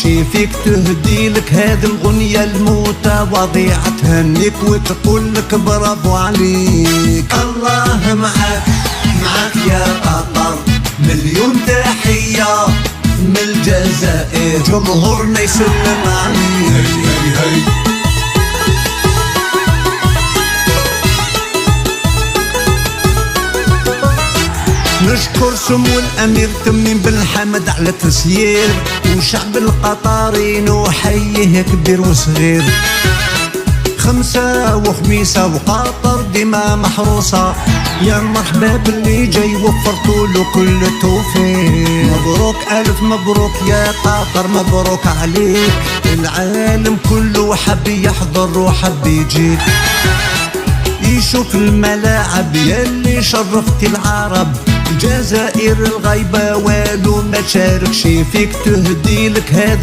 شاركش فيك تهدي لك هذه الغنية المتواضعة، تهنيك وتقول لك برافو عليك. الله معاك معاك يا قطر، مليون تحية من الجزائر، جمهورنا يسلم عليك. هي هي هي. نشكر سمو الامير تميم بن حمد على التسيير، وشعب القطري نحييه كبير وصغير. خمسة وخميسة وقطر ديما محروسة، يا مرحبا باللي جاي وفرتوا له كل التوفيق. مبروك ألف مبروك يا قطر، مبروك عليك. العالم كله حب يحضر وحب يجيك، يشوف الملاعب يلي شرفتي العرب. الجزائر الغايبة والو ما تشاركش فيك تهدي لك هذا